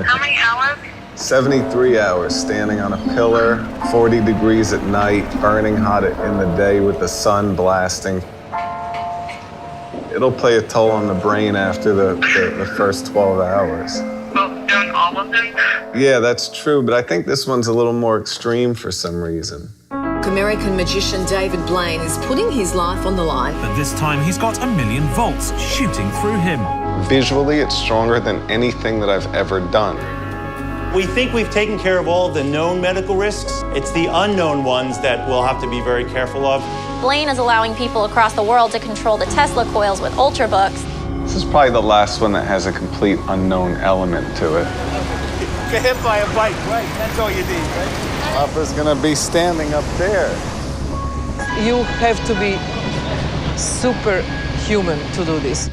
How many hours? 73 hours standing on a pillar, 40 degrees at night, burning hot in the day with the sun blasting. It'll play a toll on the brain after the first 12 hours. Well, doing all of them? Yeah, that's true, but I think this one's a little more extreme for some reason. American magician David Blaine is putting his life on the line. But this time he's got 1,000,000 volts shooting through him. Visually, it's stronger than anything that I've ever done. We think we've taken care of all of the known medical risks. It's the unknown ones that we'll have to be very careful of. Blaine is allowing people across the world to control the Tesla coils with Ultrabooks. This is probably the last one that has a complete unknown element to it. Get hit by a bike, right? That's all you need, right? Papa's gonna be standing up there. You have to be superhuman to do this.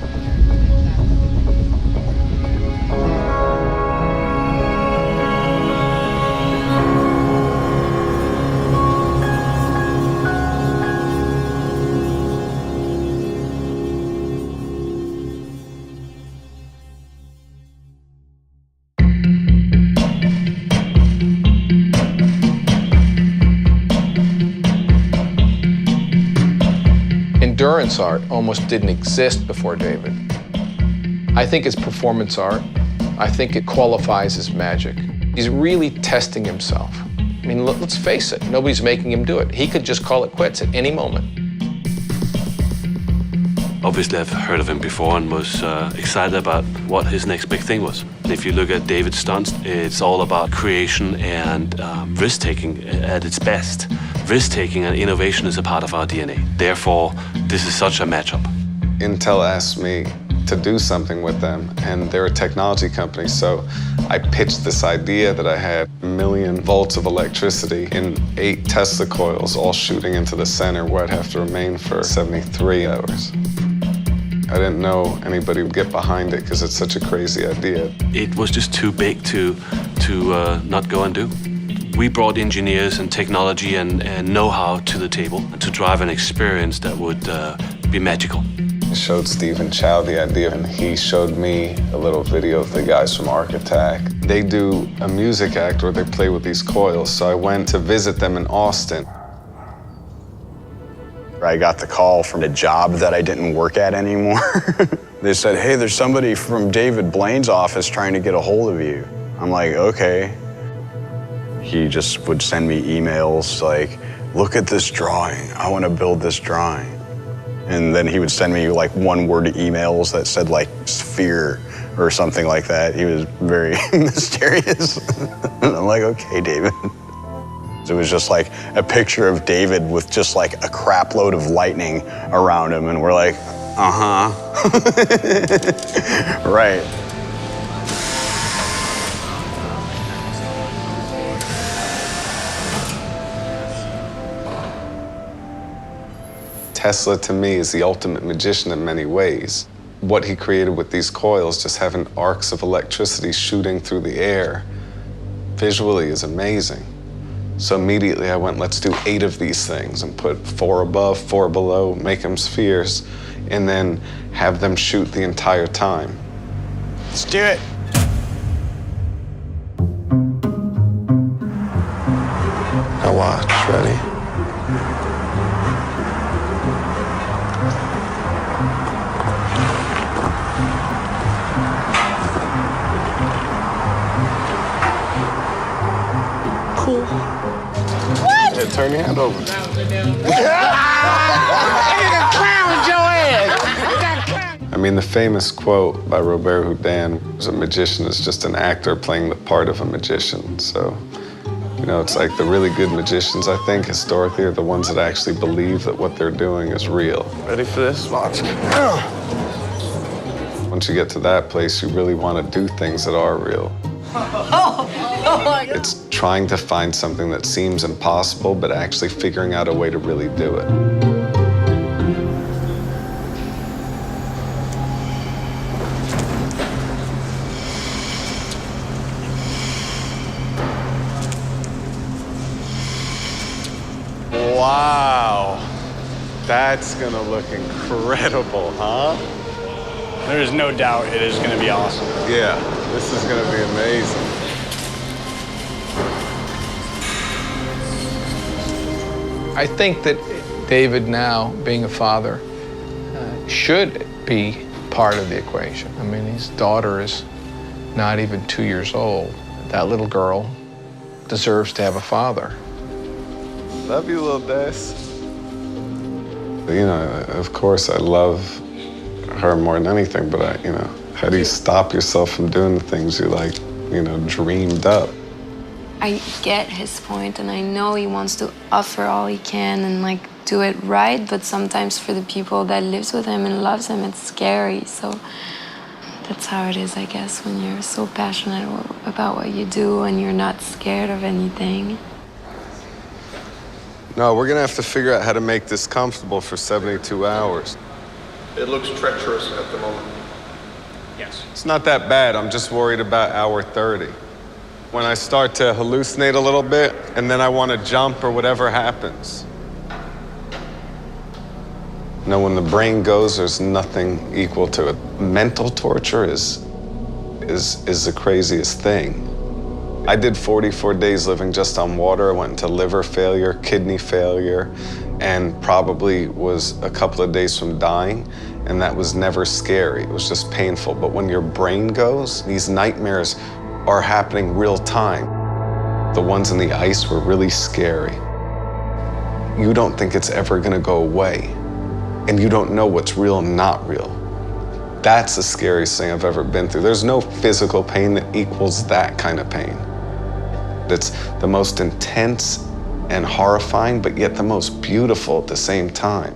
Endurance art almost didn't exist before David. I think it's performance art. I think it qualifies as magic. He's really testing himself. I mean, let's face it, nobody's making him do it. He could just call it quits at any moment. Obviously, I've heard of him before and was excited about what his next big thing was. If you look at David's stunts, it's all about creation and risk-taking at its best. Risk-taking and innovation is a part of our DNA. Therefore, this is such a matchup. Intel asked me to do something with them, and they're a technology company, so I pitched this idea that I had 1,000,000 volts of electricity in 8 Tesla coils, all shooting into the center where I'd have to remain for 73 hours. I didn't know anybody would get behind it because it's such a crazy idea. It was just too big to not go and do. We brought engineers and technology and know-how to the table to drive an experience that would be magical. I showed Stephen Chow the idea, and he showed me a little video of the guys from Architect. They do a music act where they play with these coils, so I went to visit them in Austin. I got the call from a job that I didn't work at anymore. They said, hey, there's somebody from David Blaine's office trying to get a hold of you. I'm like, okay. He just would send me emails like, look at this drawing. I want to build this drawing. And then he would send me like one-word emails that said like sphere or something like that. He was very mysterious. And I'm like, okay, David. It was just like a picture of David with just like a crap load of lightning around him. And we're like, uh-huh. Right. Tesla, to me, is the ultimate magician in many ways. What he created with these coils, just having arcs of electricity shooting through the air, visually is amazing. So immediately I went, let's do 8 of these things and put 4 above, 4 below, make them spheres, and then have them shoot the entire time. Let's do it. Now watch, ready? Cool. What? Yeah, turn your hand over. I mean, the famous quote by Robert Houdin was, a magician is just an actor playing the part of a magician. So, you know, it's like the really good magicians, I think, historically, are the ones that actually believe that what they're doing is real. Ready for this? Watch. Once you get to that place, you really want to do things that are real. It's trying to find something that seems impossible, but actually figuring out a way to really do it. Wow, that's gonna look incredible, huh? There is no doubt it is going to be awesome. Yeah, this is going to be amazing. I think that David now, being a father, should be part of the equation. I mean, his daughter is not even 2 years old. That little girl deserves to have a father. Love you, little Des. You know, of course, I love her more than anything, but how do you stop yourself from doing the things you like, dreamed up? I get his point, and I know he wants to offer all he can and do it right, but sometimes for the people that lives with him and loves him, it's scary. So that's how it is, I guess, when you're so passionate about what you do and you're not scared of anything. No, we're gonna have to figure out how to make this comfortable for 72 hours. It looks treacherous at the moment. Yes. It's not that bad. I'm just worried about hour 30. When I start to hallucinate a little bit, and then I want to jump or whatever happens. When the brain goes, there's nothing equal to it. Mental torture is the craziest thing. I did 44 days living just on water. I went into liver failure, kidney failure, and probably was a couple of days from dying. And that was never scary. It was just painful. But when your brain goes, these nightmares are happening real time. The ones in the ice were really scary. You don't think it's ever gonna go away. And you don't know what's real and not real. That's the scariest thing I've ever been through. There's no physical pain that equals that kind of pain. It's the most intense and horrifying, but yet the most beautiful at the same time.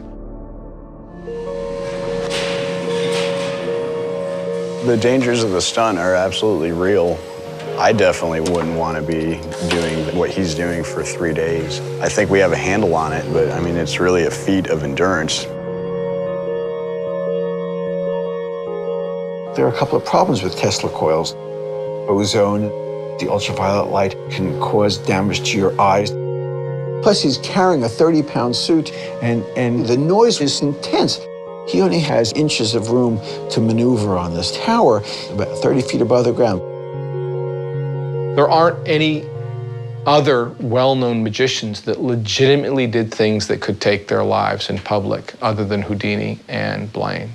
The dangers of the stunt are absolutely real. I definitely wouldn't want to be doing what he's doing for 3 days. I think we have a handle on it, but I mean, it's really a feat of endurance. There are a couple of problems with Tesla coils. Ozone, the ultraviolet light can cause damage to your eyes. Plus, he's carrying a 30-pound suit, and the noise is intense. He only has inches of room to maneuver on this tower, about 30 feet above the ground. There aren't any other well-known magicians that legitimately did things that could take their lives in public other than Houdini and Blaine.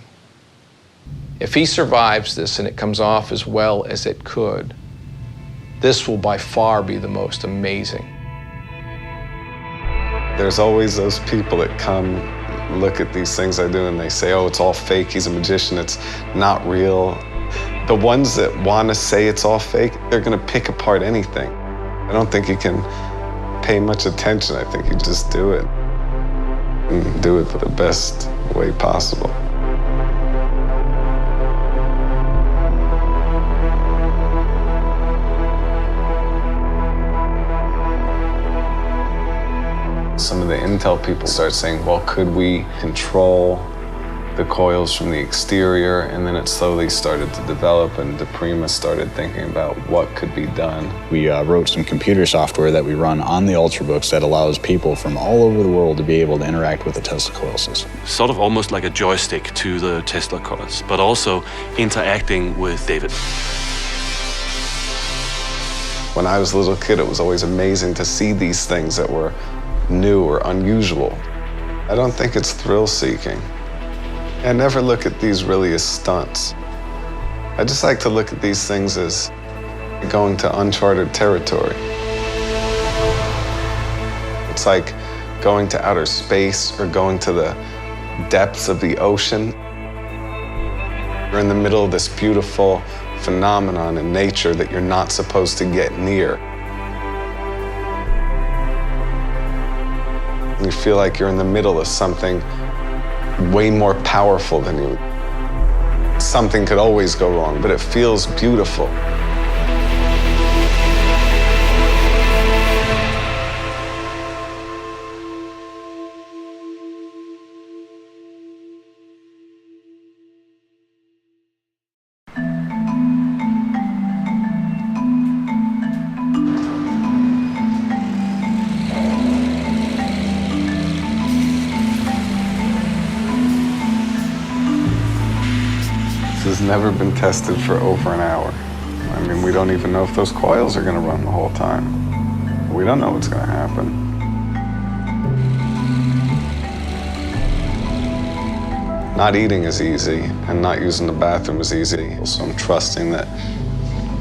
If he survives this and it comes off as well as it could, this will by far be the most amazing. There's always those people that come look at these things I do and they say, oh, it's all fake, he's a magician, it's not real. The ones that want to say it's all fake, they're going to pick apart anything. I don't think you can pay much attention. I think you just do it and do it the best way possible. Some of the intel people start saying, well, could we control the coils from the exterior? And then it slowly started to develop, and DePrima started thinking about what could be done. We wrote some computer software that we run on the Ultrabooks that allows people from all over the world to be able to interact with the Tesla coil system. Sort of almost like a joystick to the Tesla coils, but also interacting with David. When I was a little kid, it was always amazing to see these things that were new or unusual. I don't think it's thrill-seeking. I never look at these really as stunts. I just like to look at these things as going to uncharted territory. It's like going to outer space or going to the depths of the ocean. You're in the middle of this beautiful phenomenon in nature that you're not supposed to get near. You feel like you're in the middle of something way more powerful than you. Something could always go wrong, but it feels beautiful. has never been tested for over an hour. I mean, we don't even know if those coils are going to run the whole time. We don't know what's going to happen. Not eating is easy, and not using the bathroom is easy. So I'm trusting that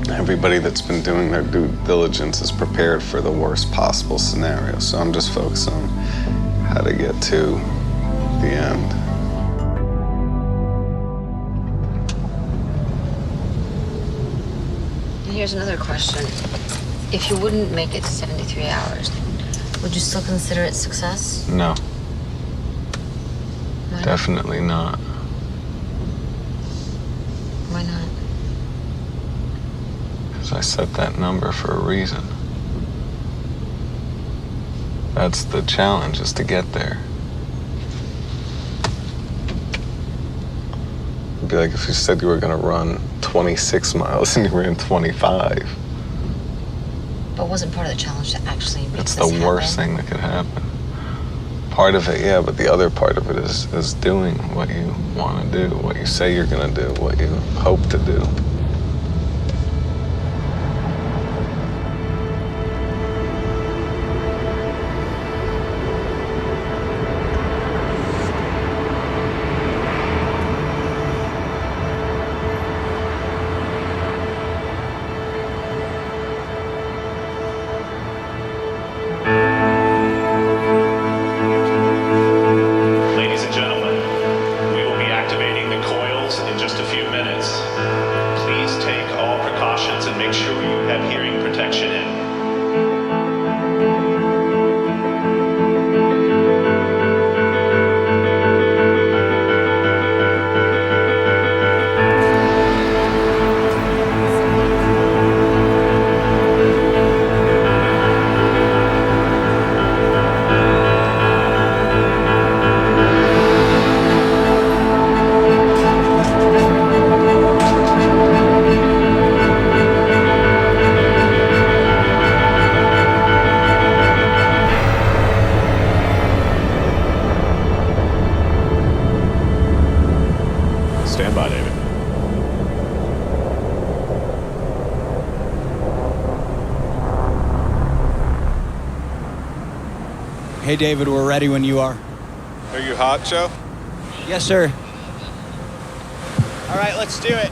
everybody that's been doing their due diligence is prepared for the worst possible scenario. So I'm just focused on how to get to the end. Here's another question. If you wouldn't make it to 73 hours, would you still consider it success? No. Why not? Definitely not. Why not? Because I set that number for a reason. That's the challenge, is to get there. It'd be like if you said you were going to run 26 miles and you ran 25. But wasn't part of the challenge to actually make It's this the worst thing that could happen. Part of it, yeah, but the other part of it is doing what you want to do, what you say you're going to do, what you hope to do. Ladies and gentlemen, we will be activating the coils in just a few minutes. Please take all precautions and make sure you have hearing protection in. Stand by, David. Hey, David, we're ready when you are. Are you hot, Joe? Yes, sir. All right, let's do it.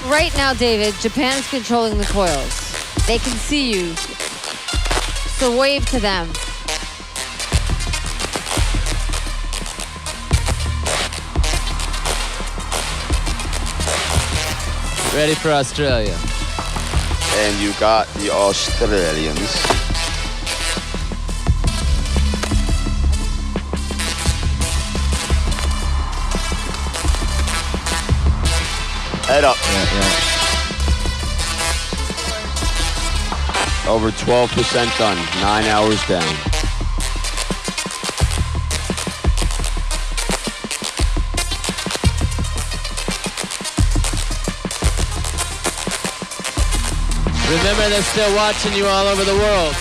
Right now, David, Japan's controlling the coils. They can see you. So wave to them. Ready for Australia. And you got the Australians. Head up. Yeah. Over 12% done. 9 hours down. Remember, they're still watching you all over the world.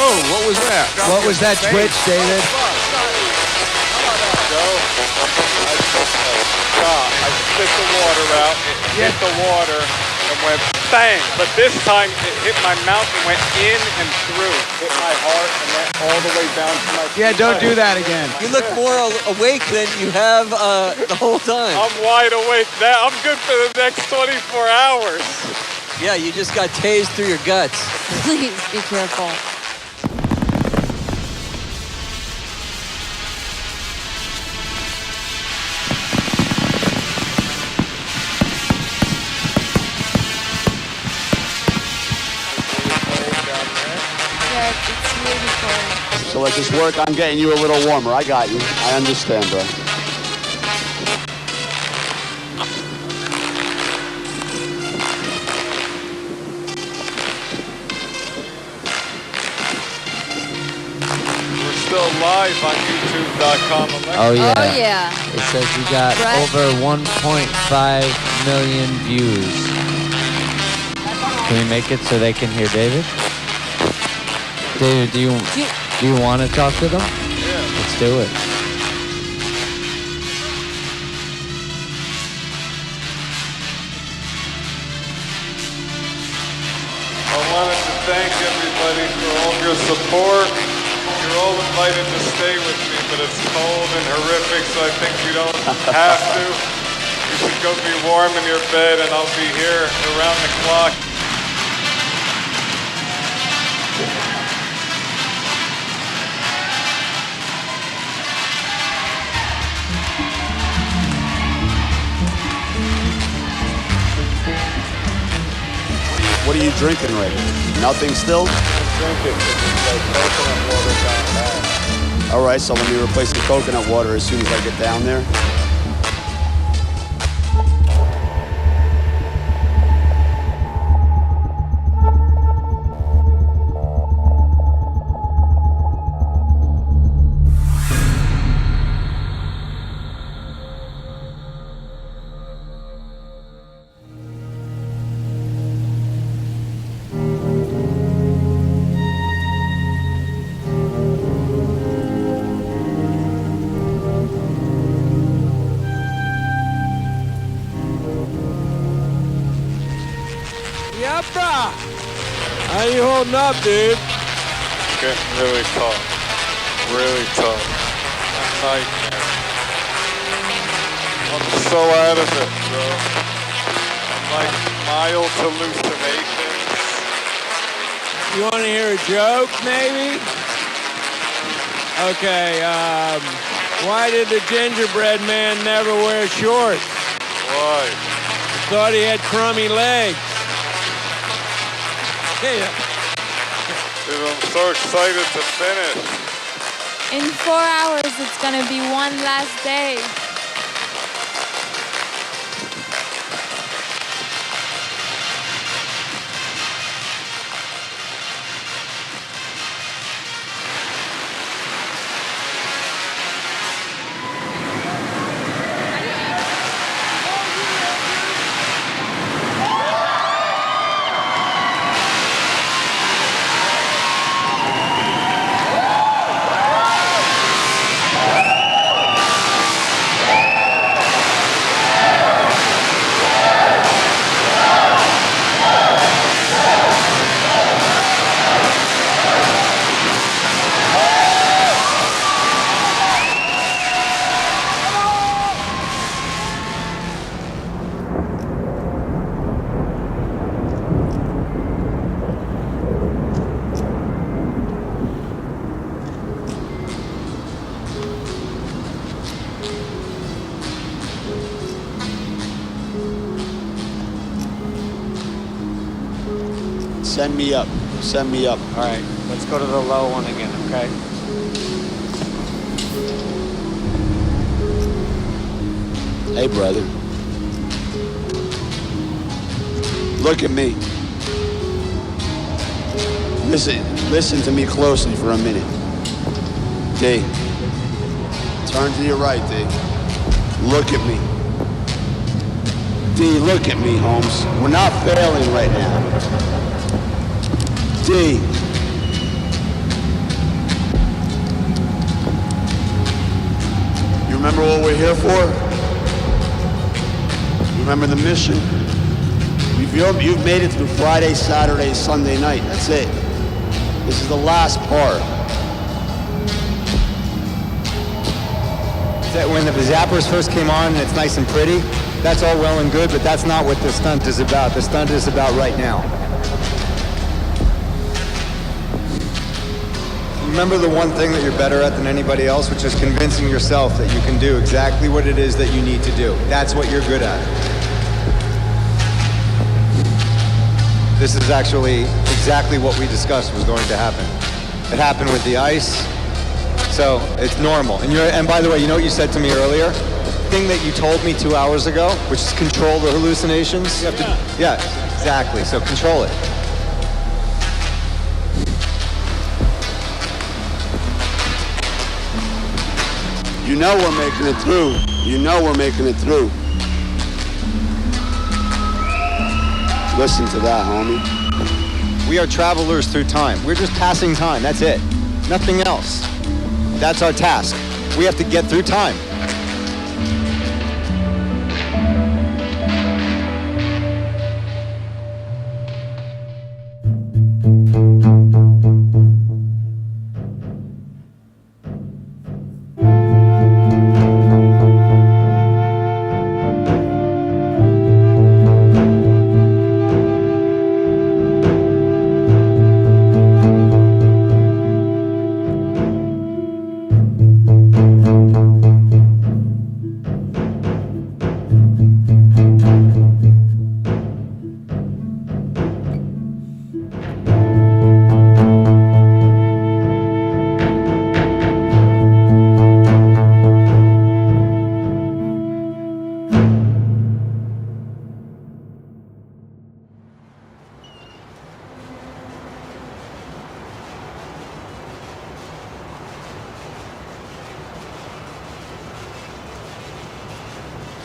Oh, what was that? What was that twitch, David? I spit the water out, it hit the water and went bang. But this time it hit my mouth and went in and through. Hit my heart and went all the way down to my Yeah, don't do that again. You look more awake than you have the whole time. I'm wide awake now. I'm good for the next 24 hours. Yeah, you just got tased through your guts. Please be careful. So let's just work on getting you a little warmer. I got you. I understand, bro. We're still live on YouTube.com. Oh yeah. Oh yeah. It says we got over 1.5 million views. Can we make it so they can hear David? David, do you want to talk to them? Yeah. Let's do it. I wanted to thank everybody for all your support. You're all invited to stay with me, but it's cold and horrific, so I think you don't have to. You should go be warm in your bed, and I'll be here around the clock. What are you drinking right now? Nothing still? Drink it, it's like coconut water down bad. All right, so let me replace the coconut water as soon as I get down there. How you holding up, dude? Getting really tough. Really tough. A nightmare. I'm so out of it, bro. I'm like mild hallucinations. You want to hear a joke, maybe? Okay, why did the gingerbread man never wear shorts? Why? Thought he had crummy legs. Yeah. Dude, I'm so excited to finish. In 4 hours, it's gonna be one last day. Send me up. Send me up. All right, let's go to the low one again, okay? Hey, brother. Look at me. Listen to me closely for a minute. D. Turn to your right, D. Look at me. D, look at me, Holmes. We're not failing right now. D. You remember what we're here for? You remember the mission? You've made it through Friday, Saturday, Sunday night. That's it. This is the last part. When the zappers first came on and it's nice and pretty, that's all well and good, but that's not what the stunt is about. The stunt is about right now. Remember the one thing that you're better at than anybody else, which is convincing yourself that you can do exactly what it is that you need to do. That's what you're good at. This is actually exactly what we discussed was going to happen. It happened with the ice, so it's normal. And by the way, you know what you said to me earlier? The thing that you told me 2 hours ago, which is control the hallucinations. You have to, yeah, exactly. So control it. You know we're making it through. You know we're making it through. Listen to that, homie. We are travelers through time. We're just passing time, that's it. Nothing else. That's our task. We have to get through time.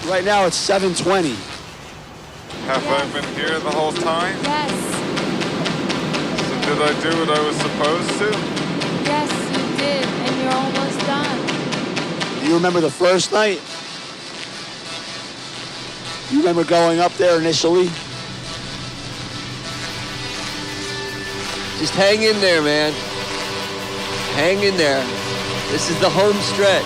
Right now it's 7:20. Have I been here the whole time? Yes. So did I do what I was supposed to? Yes, you did, and you're almost done. Do you remember the first night? You remember going up there initially? Just hang in there, man. Hang in there. This is the home stretch.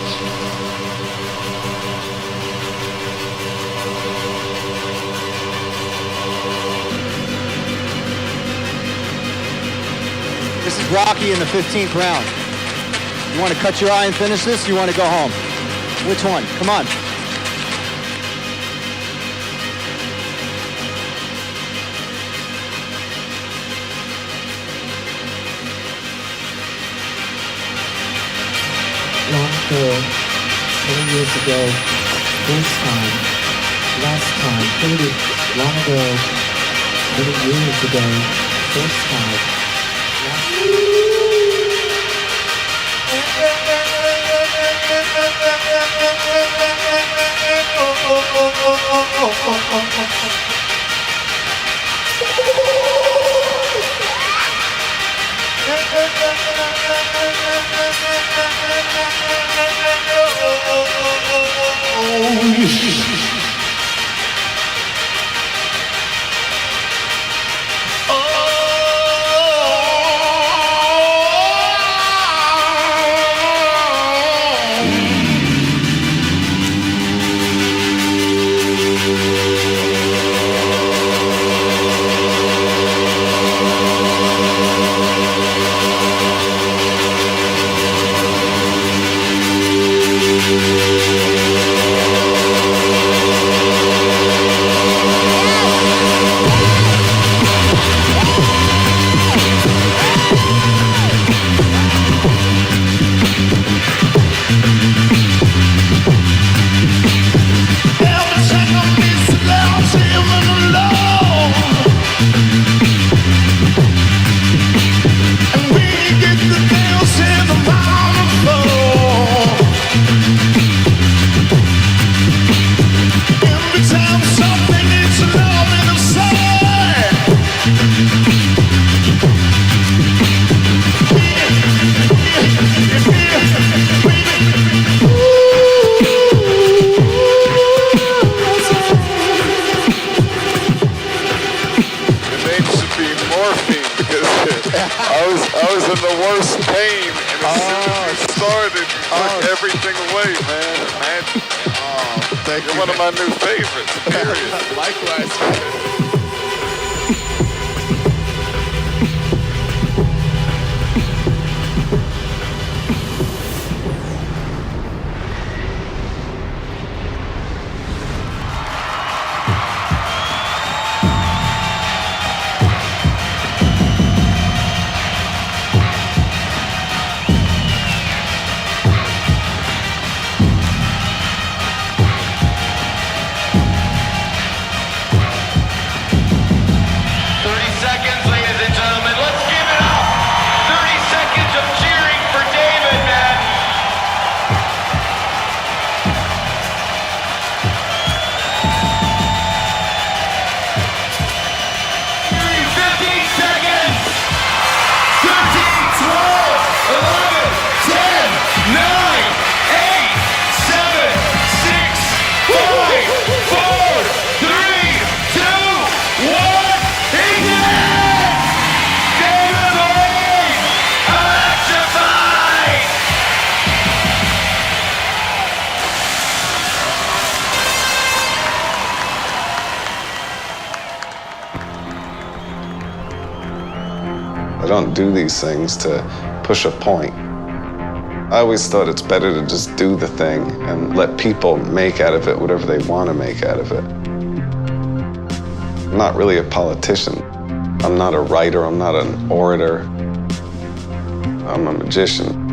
This is Rocky in the 15th round. You want to cut your eye and finish this? Or you want to go home? Which one? Come on. Long ago, 20 years ago, first time, last time, 30, long ago, 20 years ago, first time. shit. I was in the worst pain, and as soon as you started, you took everything away, man. Imagine. Thank You're you, one of my new favorites, period. Likewise. I don't do these things to push a point. I always thought it's better to just do the thing and let people make out of it whatever they want to make out of it. I'm not really a politician. I'm not a writer. I'm not an orator. I'm a magician.